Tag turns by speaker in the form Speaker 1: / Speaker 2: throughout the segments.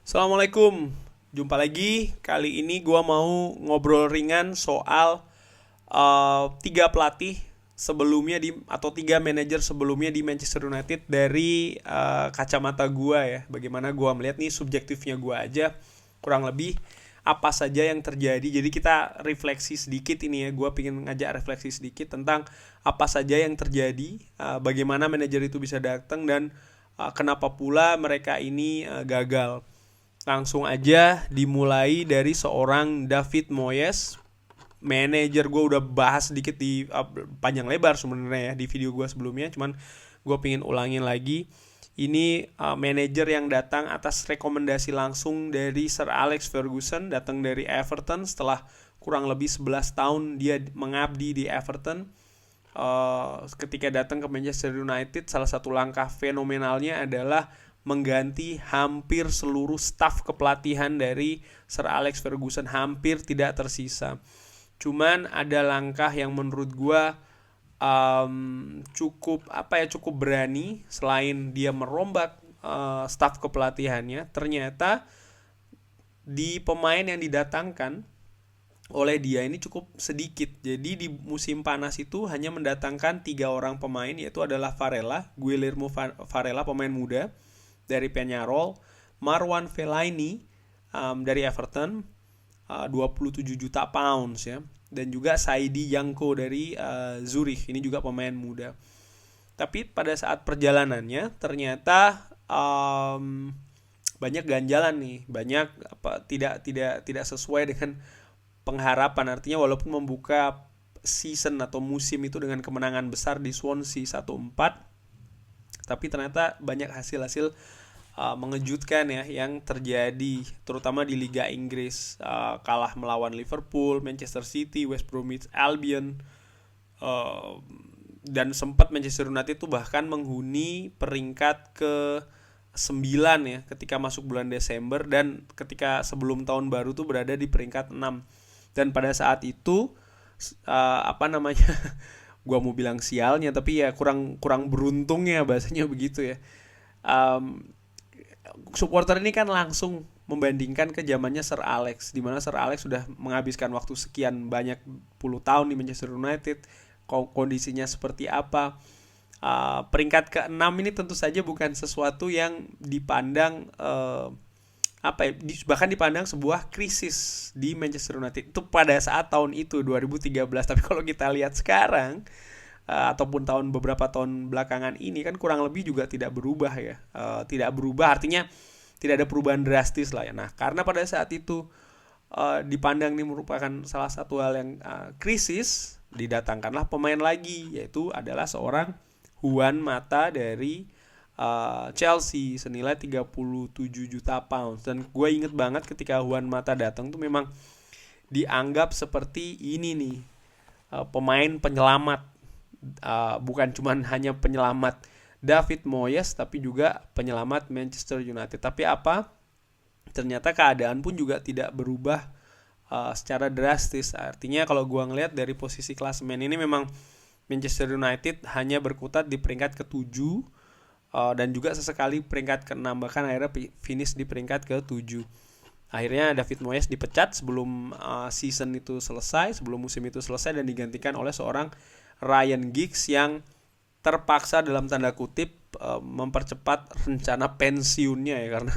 Speaker 1: Assalamualaikum, jumpa lagi. Kali ini gua mau ngobrol ringan soal tiga pelatih sebelumnya atau tiga manajer sebelumnya di Manchester United dari kacamata gua ya. Bagaimana gua melihat nih subjektifnya gua aja kurang lebih apa saja yang terjadi. Jadi kita refleksi sedikit ini ya. Gua pengen ngajak refleksi sedikit tentang apa saja yang terjadi, bagaimana manajer itu bisa datang dan kenapa pula mereka ini gagal. Langsung aja dimulai dari seorang David Moyes. Manajer gue udah bahas sedikit di panjang lebar sebenarnya ya di video gue sebelumnya, cuman gue pengen ulangin lagi. Ini manajer yang datang atas rekomendasi langsung dari Sir Alex Ferguson, datang dari Everton setelah kurang lebih 11 tahun dia mengabdi di Everton. Ketika datang ke Manchester United, salah satu langkah fenomenalnya adalah mengganti hampir seluruh staf kepelatihan dari Sir Alex Ferguson, hampir tidak tersisa. Cuman ada langkah yang menurut gua cukup berani. Selain dia merombak staf kepelatihannya, ternyata di pemain yang didatangkan oleh dia ini cukup sedikit. Jadi di musim panas itu hanya mendatangkan 3 orang pemain, yaitu adalah Guillermo Varela, pemain muda dari Peñarol, Marwan Fellaini dari Everton, 27 juta pounds ya, dan juga Saidi Yanko dari Zurich, ini juga pemain muda. Tapi pada saat perjalanannya ternyata banyak ganjalan nih, banyak tidak sesuai dengan pengharapan. Artinya walaupun membuka season atau musim itu dengan kemenangan besar di Swansea 1-4, tapi ternyata banyak hasil-hasil mengejutkan ya yang terjadi, terutama di Liga Inggris. Kalah melawan Liverpool, Manchester City, West Bromwich Albion, uh, dan sempat Manchester United itu bahkan menghuni peringkat ke 9 ya ketika masuk bulan Desember, dan ketika sebelum tahun baru tuh berada di peringkat 6. Dan pada saat itu apa namanya gua mau bilang sialnya, tapi ya kurang kurang beruntungnya bahasanya begitu ya. um, Supporter ini kan langsung membandingkan ke zamannya Sir Alex, di mana Sir Alex sudah menghabiskan waktu sekian banyak puluh tahun di Manchester United, kondisinya seperti apa. Peringkat ke-6 ini tentu saja bukan sesuatu yang dipandang bahkan dipandang sebuah krisis di Manchester United itu pada saat tahun itu 2013. Tapi kalau kita lihat sekarang, ataupun beberapa tahun belakangan ini, kan kurang lebih juga tidak berubah ya. Tidak berubah artinya tidak ada perubahan drastis lah ya. Nah, karena pada saat itu dipandang ini merupakan salah satu hal yang krisis, didatangkanlah pemain lagi, yaitu adalah seorang Juan Mata dari Chelsea senilai 37 juta pounds. Dan gue inget banget ketika Juan Mata datang tuh memang dianggap seperti ini nih, pemain penyelamat. Bukan cuman hanya penyelamat David Moyes, tapi juga penyelamat Manchester United. Tapi apa? Ternyata keadaan pun juga tidak berubah secara drastis. Artinya kalau gua ngelihat dari posisi klasemen ini, memang Manchester United hanya berkutat di peringkat ke-7, dan juga sesekali peringkat ke-6, bahkan akhirnya finish di peringkat ke-7. Akhirnya David Moyes dipecat sebelum season itu selesai, sebelum musim itu selesai, dan digantikan oleh seorang Ryan Giggs yang terpaksa dalam tanda kutip mempercepat rencana pensiunnya ya, karena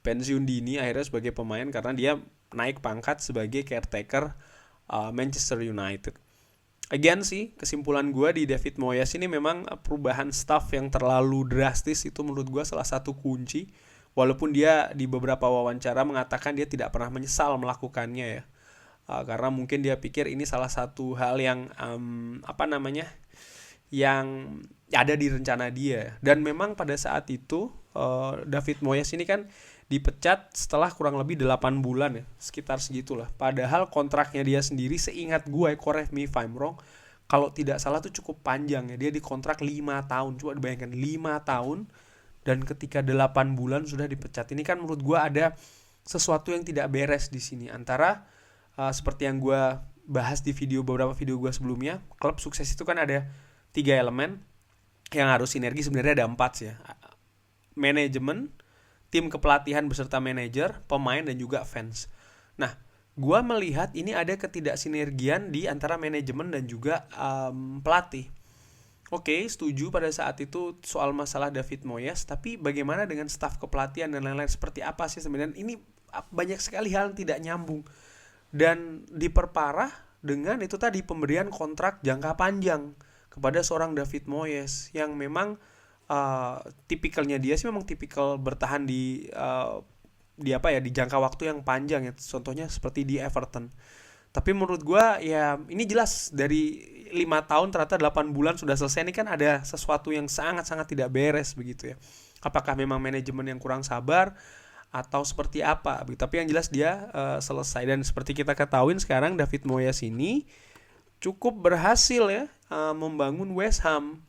Speaker 1: pensiun dini akhirnya sebagai pemain karena dia naik pangkat sebagai caretaker Manchester United. Again sih, kesimpulan gue di David Moyes ini memang perubahan staff yang terlalu drastis itu menurut gue salah satu kunci. Walaupun dia di beberapa wawancara mengatakan dia tidak pernah menyesal melakukannya ya. Karena mungkin dia pikir ini salah satu hal yang yang ada di rencana dia. Dan memang pada saat itu David Moyes ini kan dipecat setelah kurang lebih 8 bulan ya, sekitar segitulah. Padahal kontraknya dia sendiri, seingat gue, correct me if I'm wrong, kalau tidak salah tuh cukup panjang ya. Dia dikontrak 5 tahun. Coba dibayangkan 5 tahun dan ketika 8 bulan sudah dipecat. Ini kan menurut gue ada sesuatu yang tidak beres di sini. Antara seperti yang gue bahas di beberapa video gue sebelumnya, klub sukses itu kan ada 3 elemen yang harus sinergi. Sebenarnya ada 4 sih ya: manajemen, tim kepelatihan beserta manajer, pemain dan juga fans. Nah, gua melihat ini ada ketidaksinergian di antara manajemen dan juga pelatih. Oke, setuju pada saat itu soal masalah David Moyes, tapi bagaimana dengan staf kepelatihan dan lain-lain, seperti apa sih sebenarnya? Ini banyak sekali hal yang tidak nyambung dan diperparah dengan itu tadi, pemberian kontrak jangka panjang kepada seorang David Moyes yang memang tipikalnya dia sih memang tipikal bertahan di apa ya, di jangka waktu yang panjang ya, contohnya seperti di Everton. Tapi menurut gua ya ini jelas dari 5 tahun ternyata 8 bulan sudah selesai. Ini kan ada sesuatu yang sangat-sangat tidak beres begitu ya. Apakah memang manajemen yang kurang sabar atau seperti apa begitu. Tapi yang jelas dia selesai. Dan seperti kita ketahui sekarang, David Moyes ini cukup berhasil ya membangun West Ham.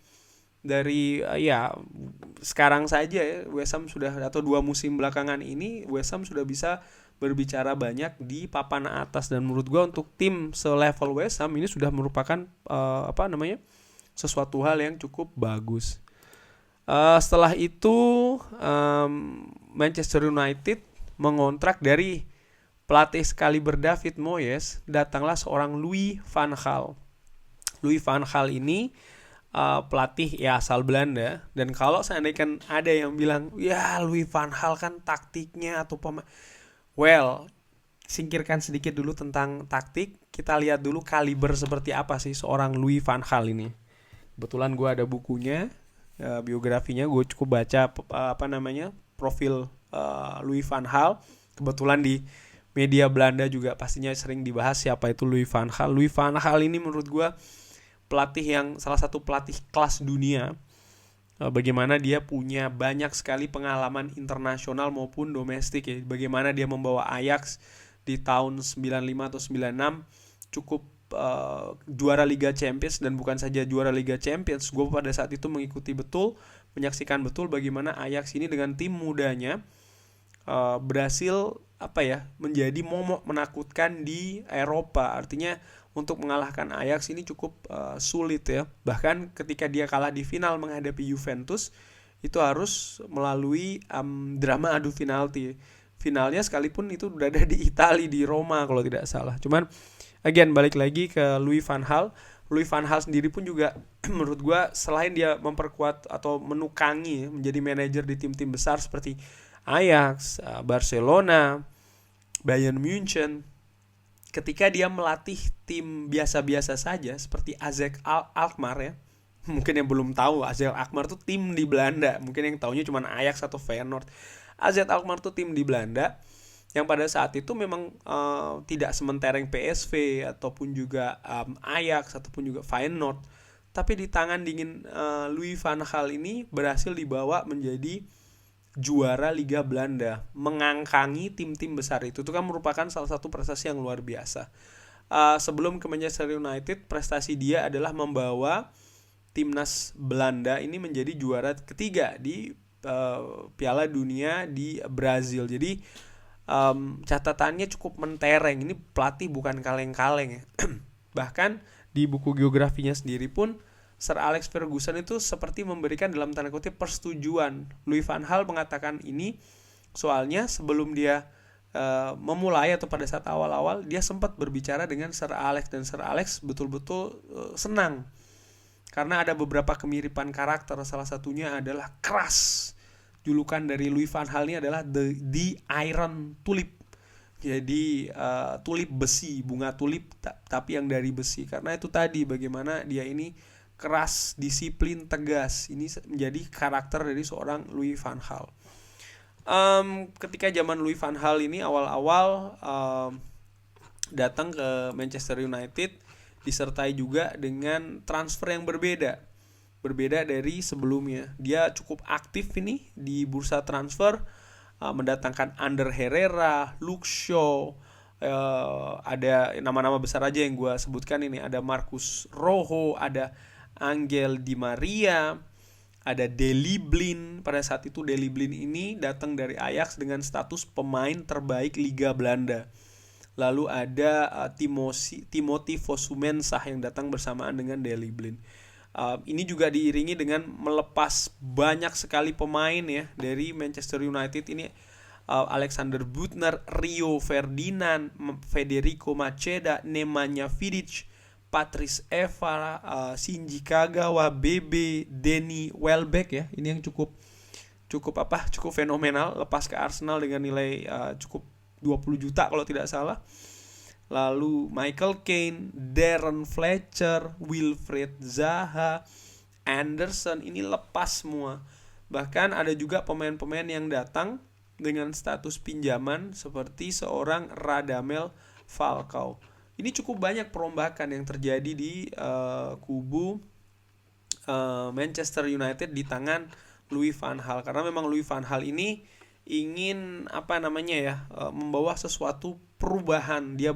Speaker 1: Dari ya sekarang saja ya, West Ham sudah, atau 2 musim belakangan ini West Ham sudah bisa berbicara banyak di papan atas. Dan menurut gue untuk tim selevel West Ham ini sudah merupakan sesuatu hal yang cukup bagus. Setelah itu Manchester United mengontrak dari pelatih sekaliber David Moyes, datanglah seorang Louis van Gaal. Louis van Gaal ini pelatih ya asal Belanda. Dan kalau seandainya kan ada yang bilang ya Louis van Gaal kan taktiknya atau well, singkirkan sedikit dulu tentang taktik. Kita lihat dulu kaliber seperti apa sih seorang Louis van Gaal ini. Kebetulan gue ada bukunya, biografinya. Gue cukup baca profil Louis van Gaal. Kebetulan di media Belanda juga pastinya sering dibahas siapa itu Louis van Gaal. Louis van Gaal ini menurut gue pelatih yang salah satu pelatih kelas dunia. Bagaimana dia punya banyak sekali pengalaman internasional maupun domestik ya. Bagaimana dia membawa Ajax di tahun 95 atau 96 cukup juara Liga Champions. Dan bukan saja juara Liga Champions, gue pada saat itu mengikuti betul, menyaksikan betul bagaimana Ajax ini dengan tim mudanya berhasil menjadi momok menakutkan di Eropa. Artinya untuk mengalahkan Ajax ini cukup sulit ya. Bahkan ketika dia kalah di final menghadapi Juventus, itu harus melalui drama adu penalti. Finalnya sekalipun itu berada di Italia, di Roma kalau tidak salah. Cuman again balik lagi ke Louis van Gaal. Louis van Gaal sendiri pun juga menurut gue selain dia memperkuat atau menukangi menjadi manajer di tim-tim besar seperti Ajax, Barcelona, Bayern München, ketika dia melatih tim biasa-biasa saja seperti AZ Alkmaar ya. Mungkin yang belum tahu, AZ Alkmaar tuh tim di Belanda. Mungkin yang taunya cuma Ajax atau Feyenoord. AZ Alkmaar tuh tim di Belanda yang pada saat itu memang tidak sementereng PSV ataupun juga Ajax ataupun juga Feyenoord. Tapi di tangan dingin Louis van Gaal ini berhasil dibawa menjadi juara Liga Belanda, mengangkangi tim-tim besar itu kan merupakan salah satu prestasi yang luar biasa. Sebelum ke Manchester United, prestasi dia adalah membawa timnas Belanda ini menjadi juara ketiga di Piala Dunia di Brazil. Jadi catatannya cukup mentereng. Ini pelatih bukan kaleng-kaleng ya. Bahkan di buku geografinya sendiri pun Sir Alex Ferguson itu seperti memberikan dalam tanda kutip persetujuan. Louis van Gaal mengatakan ini soalnya sebelum dia memulai atau pada saat awal-awal dia sempat berbicara dengan Sir Alex, dan Sir Alex betul-betul senang karena ada beberapa kemiripan karakter. Salah satunya adalah keras. Julukan dari Louis van Gaal ini adalah the Iron Tulip. Jadi tulip besi, bunga tulip tapi yang dari besi. Karena itu tadi bagaimana dia ini keras, disiplin, tegas. Ini menjadi karakter dari seorang Louis van Gaal. Ketika zaman Louis van Gaal ini awal-awal datang ke Manchester United, disertai juga dengan transfer yang berbeda dari sebelumnya. Dia cukup aktif ini di bursa transfer, mendatangkan Ander Herrera, Luke Shaw, ada nama-nama besar aja yang gue sebutkan ini. Ada Marcus Rojo, ada Angel Di Maria, ada Daley Blind. Pada saat itu Daley Blind ini datang dari Ajax dengan status pemain terbaik Liga Belanda. Lalu ada Timothy Fosu-Mensah yang datang bersamaan dengan Daley Blind. Ini juga diiringi dengan melepas banyak sekali pemain ya dari Manchester United ini. Alexander Butner, Rio Ferdinand, Federico Macheda, Nemanja Vidic, Patrice Evra, Shinji Kagawa, Bebe, Danny Welbeck ya. Ini yang cukup fenomenal, lepas ke Arsenal dengan nilai cukup 20 juta kalau tidak salah. Lalu Michael Keane, Darren Fletcher, Wilfried Zaha, Anderson, ini lepas semua. Bahkan ada juga pemain-pemain yang datang dengan status pinjaman seperti seorang Radamel Falcao. Ini cukup banyak perombakan yang terjadi di kubu Manchester United di tangan Louis van Gaal, karena memang Louis van Gaal ini ingin membawa sesuatu perubahan. Dia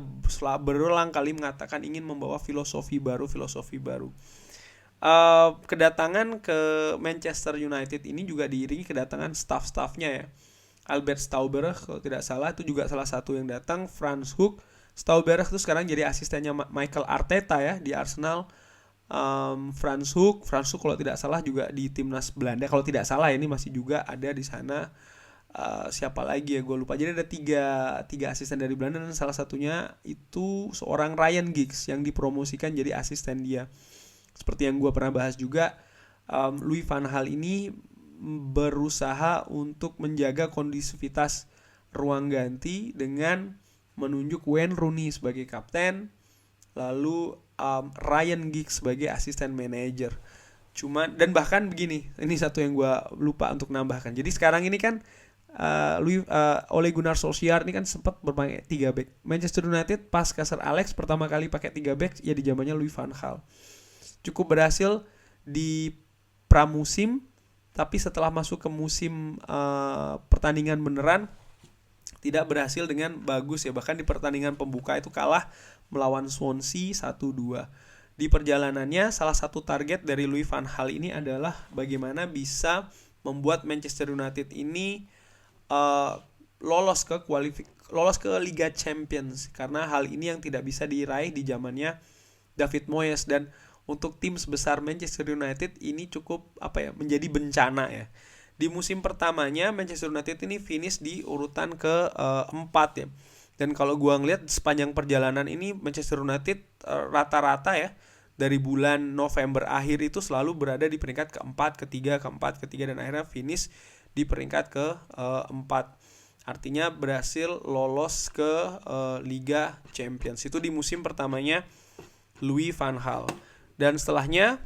Speaker 1: berulang kali mengatakan ingin membawa filosofi baru. Kedatangan ke Manchester United ini juga diiringi kedatangan staff-staffnya ya. Albert Stauber kalau tidak salah itu juga salah satu yang datang. Franz Hoek. Stauber itu sekarang jadi asistennya Michael Arteta ya di Arsenal. Franz Hoek kalau tidak salah juga di timnas Belanda. Kalau tidak salah ini masih juga ada di sana. Siapa lagi ya gue lupa. Jadi ada tiga asisten dari Belanda dan salah satunya itu seorang Ryan Giggs yang dipromosikan jadi asisten dia. Seperti yang gue pernah bahas juga, Louis van Gaal ini berusaha untuk menjaga kondusivitas ruang ganti dengan menunjuk Wayne Rooney sebagai kapten, lalu Ryan Giggs sebagai asisten manajer. Dan bahkan begini, ini satu yang gue lupa untuk nambahkan. Jadi sekarang ini kan Ole Gunnar Solskjaer ini kan sempat bermain 3 back. Manchester United pas Sir Alex pertama kali pakai 3 back ya di zamannya Louis van Gaal. Cukup berhasil di pramusim, tapi setelah masuk ke musim pertandingan beneran tidak berhasil dengan bagus ya. Bahkan di pertandingan pembuka itu kalah melawan Swansea 1-2. Di perjalanannya salah satu target dari Louis van Gaal ini adalah bagaimana bisa membuat Manchester United ini lolos ke Liga Champions, karena hal ini yang tidak bisa diraih di zamannya David Moyes. Dan untuk tim sebesar Manchester United ini cukup menjadi bencana ya. Di musim pertamanya Manchester United ini finish di urutan ke-4 ya. Dan kalau gua ngeliat sepanjang perjalanan ini Manchester United rata-rata ya dari bulan November akhir itu selalu berada di peringkat ke-4, ke-3 dan akhirnya finish di peringkat ke-4. Artinya berhasil lolos ke Liga Champions. Itu di musim pertamanya Louis van Gaal. Dan setelahnya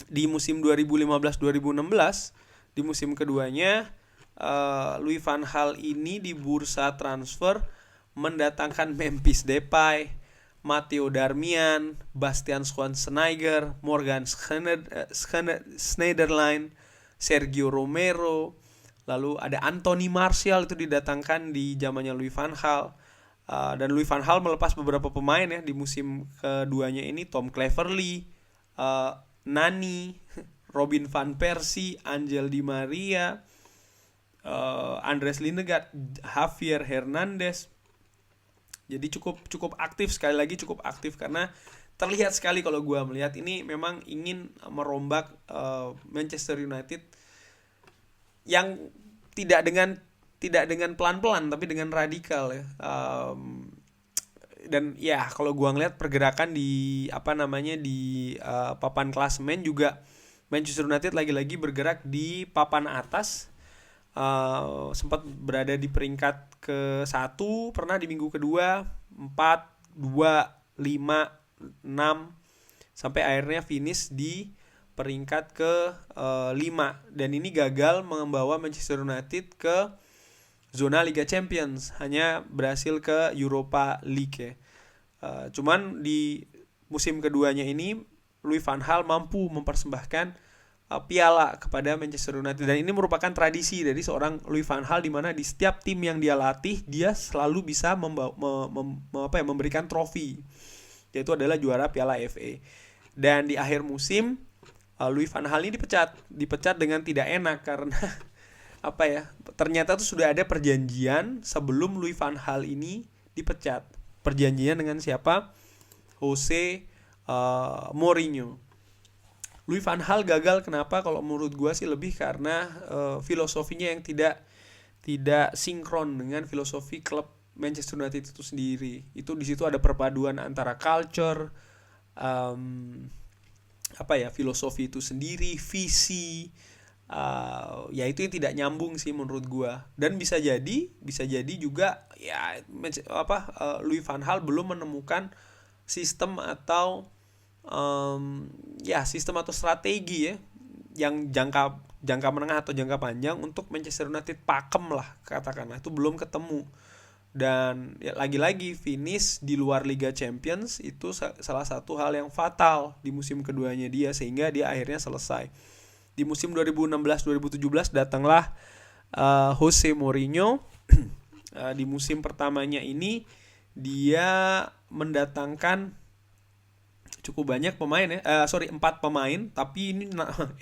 Speaker 1: di musim 2015-2016, di musim keduanya Louis van Gaal ini di bursa transfer mendatangkan Memphis Depay, Matteo Darmian, Bastian Schweinsteiger, Morgan Schneiderlin, Sergio Romero, lalu ada Anthony Martial itu didatangkan di zamannya Louis van Gaal. Dan Louis van Gaal melepas beberapa pemain ya di musim keduanya ini, Tom Cleverley, Nani, Robin van Persie, Angel Di Maria, Andres Lindegaard, Javier Hernandez. Jadi cukup aktif, sekali lagi cukup aktif, karena terlihat sekali kalau gue melihat ini memang ingin merombak Manchester United yang tidak dengan pelan-pelan tapi dengan radikal ya. Dan ya kalau gua ngeliat pergerakan di papan klasemen juga Manchester United lagi-lagi bergerak di papan atas. Sempat berada di peringkat ke-1 pernah di minggu kedua, 4, 2, 5, 6 sampai akhirnya finish di peringkat ke-5. Dan ini gagal membawa Manchester United ke zona Liga Champions, hanya berhasil ke Europa League ya. Cuman di musim keduanya ini Louis van Gaal mampu mempersembahkan piala kepada Manchester United, dan ini merupakan tradisi dari seorang Louis van Gaal di mana di setiap tim yang dia latih dia selalu bisa memberikan trofi, yaitu adalah juara Piala FA. Dan di akhir musim Louis van Gaal ini dipecat dengan tidak enak karena ternyata tuh sudah ada perjanjian sebelum Louis van Gaal ini dipecat. Perjanjian dengan siapa? Jose Mourinho. Louis van Gaal gagal kenapa? Kalau menurut gue sih lebih karena filosofinya yang tidak sinkron dengan filosofi klub Manchester United itu sendiri. Itu di situ ada perpaduan antara culture, um, filosofi itu sendiri, visi, ya itu yang tidak nyambung sih menurut gua. Dan bisa jadi juga ya Louis van Gaal belum menemukan sistem atau sistem atau strategi ya yang jangka jangka menengah atau jangka panjang untuk Manchester United pakem lah katakanlah, itu belum ketemu. Dan ya, lagi-lagi finish di luar Liga Champions itu salah satu hal yang fatal di musim keduanya dia, sehingga dia akhirnya selesai. Di musim 2016-2017 datanglah Jose Mourinho. Di musim pertamanya ini dia mendatangkan cukup banyak pemain ya. 4 pemain, tapi ini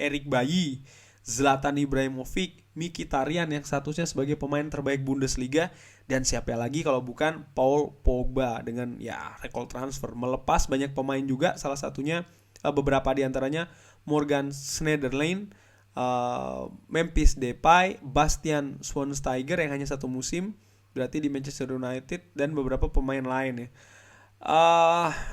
Speaker 1: Eric Bailly, Zlatan Ibrahimovic, Mkhitaryan yang statusnya sebagai pemain terbaik Bundesliga, dan siapa lagi kalau bukan Paul Pogba dengan ya rekor transfer, melepas banyak pemain juga, salah satunya beberapa di antaranya Morgan Schneiderlin, Memphis Depay, Bastian Schweinsteiger yang hanya 1 musim berarti di Manchester United, dan beberapa pemain lain ya.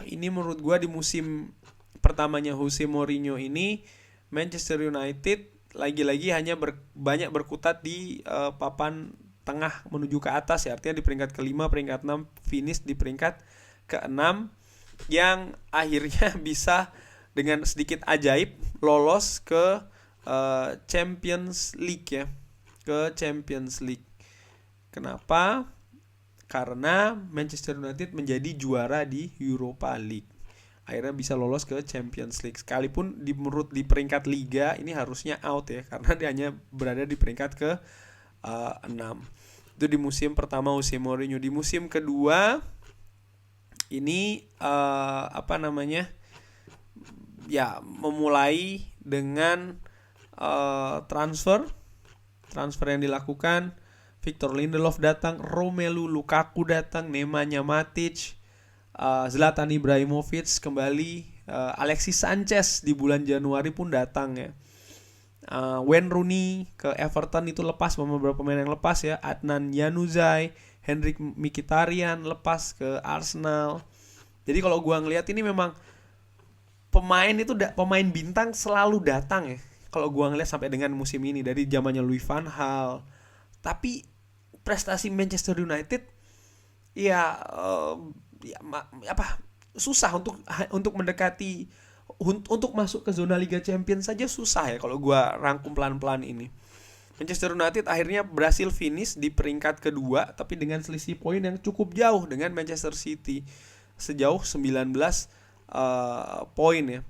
Speaker 1: Ini menurut gue di musim pertamanya Jose Mourinho ini Manchester United lagi-lagi hanya banyak berkutat di papan tengah menuju ke atas ya, artinya di peringkat ke-5, peringkat 6, finish di peringkat ke-6 yang akhirnya bisa dengan sedikit ajaib lolos ke Champions League ya, ke Champions League. Kenapa? Karena Manchester United menjadi juara di Europa League, akhirnya bisa lolos ke Champions League. Sekalipun menurut di peringkat Liga ini harusnya out ya, karena dia hanya berada di peringkat ke 6. Itu di musim pertama Jose Mourinho. Di musim kedua ini memulai dengan transfer yang dilakukan. Victor Lindelof datang, Romelu Lukaku datang, Nemanja Matic, Zlatan Ibrahimovic kembali, Alexis Sanchez di bulan Januari pun datang ya. Wayne Rooney ke Everton itu lepas, beberapa pemain yang lepas ya. Adnan Januzaj, Henrik Mkhitaryan lepas ke Arsenal. Jadi kalau gua ngelihat ini memang pemain bintang selalu datang ya. Kalau gua ngelihat sampai dengan musim ini dari zamannya Louis van Gaal. Tapi prestasi Manchester United susah untuk mendekati, untuk masuk ke zona Liga Champions saja susah ya kalau gua rangkum pelan-pelan ini. Manchester United akhirnya berhasil finish di peringkat kedua tapi dengan selisih poin yang cukup jauh dengan Manchester City, sejauh 19 poin ya.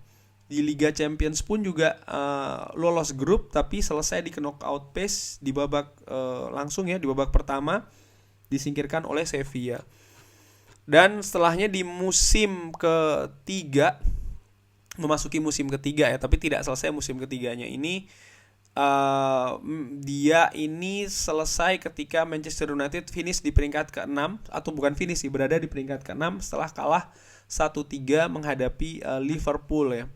Speaker 1: Di Liga Champions pun juga lolos grup tapi selesai di knockout phase di babak langsung ya, di babak pertama disingkirkan oleh Sevilla. Dan setelahnya di musim ketiga, memasuki musim ketiga ya, tapi tidak selesai musim ketiganya ini, dia ini selesai ketika Manchester United finish di peringkat ke-6, atau bukan finish sih, berada di peringkat ke-6 setelah kalah 1-3 menghadapi Liverpool ya,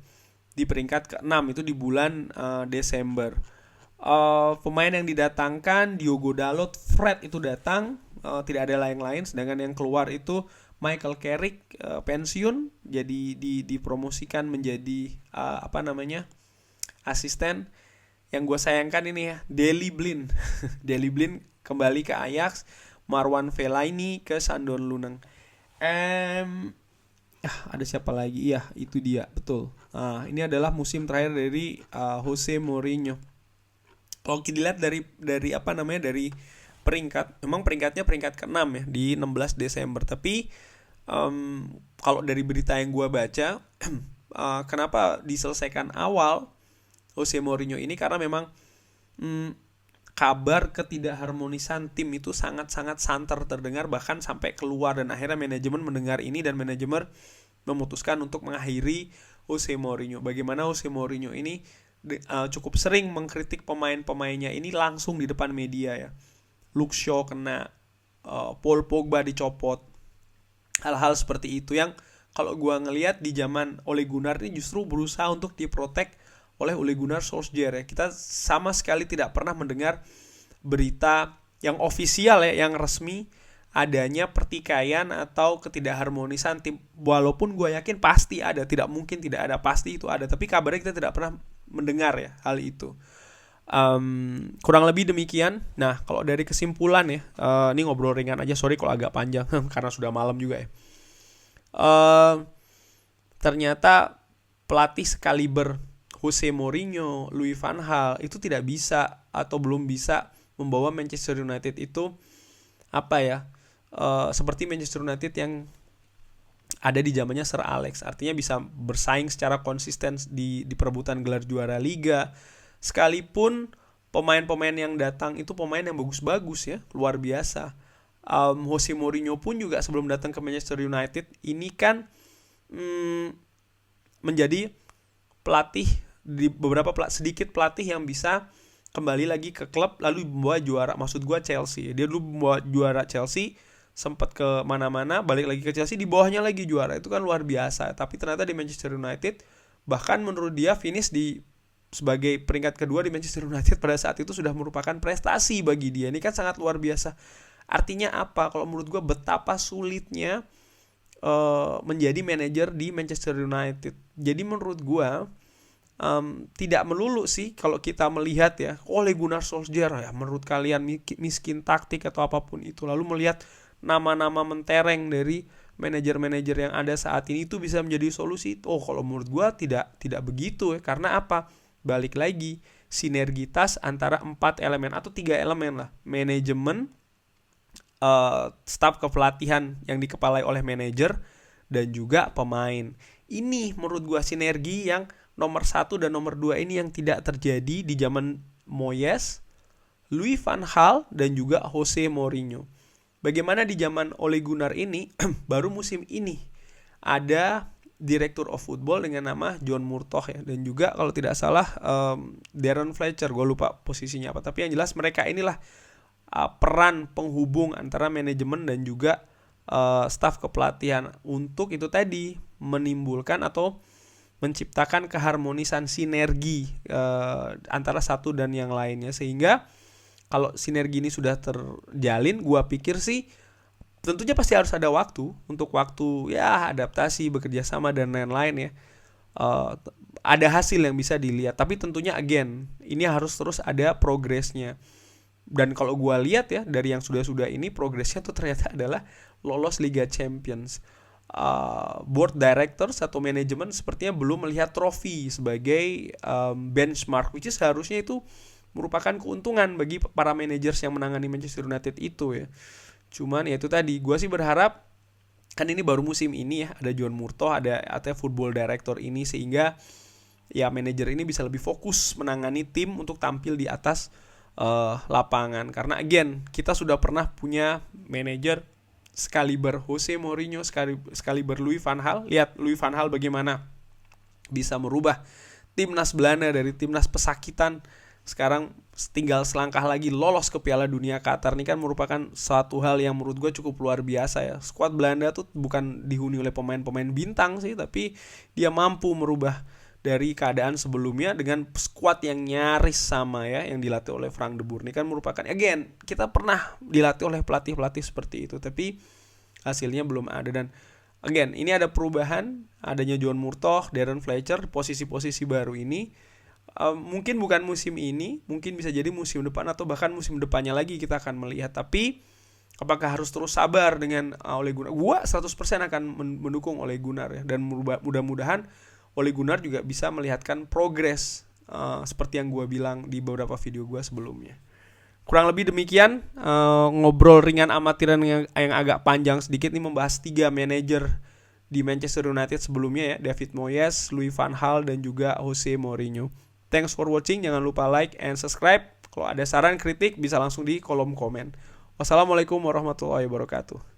Speaker 1: di peringkat ke-6 itu di bulan Desember. Pemain yang didatangkan Diogo Dalot, Fred itu datang, tidak ada lain-lain, sedangkan yang keluar itu Michael Carrick pensiun, jadi dipromosikan menjadi asisten. Yang gue sayangkan ini ya, Daley Blind Daley Blind kembali ke Ajax, Marwan Fellaini ke Sandon Luneng. Ada siapa lagi? Iya, itu dia, betul. Ini adalah musim terakhir dari Jose Mourinho. Kalau kita lihat dari peringkat, memang peringkatnya peringkat ke-6 ya di 16 Desember. Tapi kalau dari berita yang gue baca, kenapa diselesaikan awal Jose Mourinho ini, karena memang kabar ketidakharmonisan tim itu sangat-sangat santer terdengar, bahkan sampai keluar, dan akhirnya manajemen mendengar ini dan manajemen memutuskan untuk mengakhiri Jose Mourinho. Bagaimana Jose Mourinho ini cukup sering mengkritik pemain-pemainnya ini langsung di depan media ya. Luke Shaw kena, Paul Pogba dicopot, hal-hal seperti itu yang kalau gue ngelihat di zaman Ole Gunnar ini justru berusaha untuk diprotek oleh Ole Gunnar Solskjaer ya. Kita sama sekali tidak pernah mendengar berita yang ofisial ya, yang resmi adanya pertikaian atau ketidakharmonisan tim. Walaupun gue yakin pasti ada, tidak mungkin tidak ada, pasti itu ada. Tapi kabarnya kita tidak pernah mendengar ya hal itu. Kurang lebih demikian. Nah, kalau dari kesimpulan ya, ini ngobrol ringan aja, sorry kalau agak panjang karena sudah malam juga ya. Ternyata pelatih sekaliber Jose Mourinho, Louis van Gaal itu tidak bisa atau belum bisa membawa Manchester United itu seperti Manchester United yang ada di zamannya Sir Alex. Artinya bisa bersaing secara konsisten di perebutan gelar juara Liga. Sekalipun pemain-pemain yang datang itu pemain yang bagus-bagus ya, luar biasa. Jose Mourinho pun juga sebelum datang ke Manchester United ini kan menjadi pelatih di sedikit pelatih yang bisa kembali lagi ke klub lalu membawa juara. Maksud gue Chelsea. Dia dulu membawa juara Chelsea, sempat ke mana-mana, balik lagi ke Chelsea, di bawahnya lagi juara. Itu kan luar biasa. Tapi ternyata di Manchester United, bahkan menurut dia finish sebagai peringkat kedua di Manchester United pada saat itu sudah merupakan prestasi bagi dia. Ini kan sangat luar biasa. Artinya apa? Kalau menurut gue betapa sulitnya menjadi manajer di Manchester United. Jadi menurut gue tidak melulu sih kalau kita melihat ya, Ole Gunnar Solskjaer ya, menurut kalian miskin taktik atau apapun itu, lalu melihat nama-nama mentereng dari manajer-manajer yang ada saat ini itu bisa menjadi solusi. Kalau menurut gue tidak begitu ya. Karena apa? Balik lagi, sinergitas antara 4 elemen atau 3 elemen lah. Manajemen, staf kepelatihan yang dikepalai oleh manajer, dan juga pemain. Ini menurut gue sinergi yang nomor 1 dan nomor 2 ini yang tidak terjadi di zaman Moyes, Louis van Gaal, dan juga Jose Mourinho. Bagaimana di zaman Ole Gunnar ini, baru musim ini ada Director of Football dengan nama John Murtough ya, dan juga kalau tidak salah Darren Fletcher, gue lupa posisinya apa, tapi yang jelas mereka inilah peran penghubung antara manajemen dan juga staf kepelatihan untuk itu tadi menimbulkan atau menciptakan keharmonisan sinergi antara satu dan yang lainnya. Sehingga kalau sinergi ini sudah terjalin, gua pikir sih tentunya pasti harus ada waktu ya adaptasi, bekerja sama dan lain-lain ya. Ada hasil yang bisa dilihat, tapi tentunya again ini harus terus ada progresnya. Dan kalau gue lihat ya dari yang sudah ini, progresnya tuh ternyata adalah lolos Liga Champions. Board directors atau manajemen sepertinya belum melihat trofi sebagai benchmark, which is seharusnya itu merupakan keuntungan bagi para managers yang menangani Manchester United itu ya. Cuman ya itu tadi, gue sih berharap kan ini baru musim ini ya, ada John Murtough, ada football director ini, sehingga ya manajer ini bisa lebih fokus menangani tim untuk tampil di atas lapangan. Karena again kita sudah pernah punya manajer sekaliber Jose Mourinho, sekaliber Louis van Gaal. Lihat Louis van Gaal bagaimana bisa merubah timnas Belanda dari timnas pesakitan, sekarang tinggal selangkah lagi lolos ke Piala Dunia Qatar. Ini kan merupakan suatu hal yang menurut gue cukup luar biasa ya. Skuad Belanda tuh bukan dihuni oleh pemain-pemain bintang sih, tapi dia mampu merubah dari keadaan sebelumnya dengan skuad yang nyaris sama ya, yang dilatih oleh Frank de Boer. Ini kan merupakan, again, kita pernah dilatih oleh pelatih-pelatih seperti itu, tapi hasilnya belum ada. Dan again, ini ada perubahan, adanya John Murtough, Darren Fletcher, posisi-posisi baru ini. Mungkin bukan musim ini, mungkin bisa jadi musim depan atau bahkan musim depannya lagi kita akan melihat. Tapi apakah harus terus sabar dengan Ole Gunnar? Gua 100% akan mendukung Ole Gunnar ya, dan mudah-mudahan Ole Gunnar juga bisa melihatkan progres seperti yang gue bilang di beberapa video gue sebelumnya. Kurang lebih demikian, ngobrol ringan amatiran yang agak panjang sedikit nih, membahas 3 manajer di Manchester United sebelumnya ya, David Moyes, Louis van Gaal, dan juga Jose Mourinho. Thanks for watching, jangan lupa like and subscribe. Kalau ada saran kritik bisa langsung di kolom komen. Wassalamualaikum warahmatullahi wabarakatuh.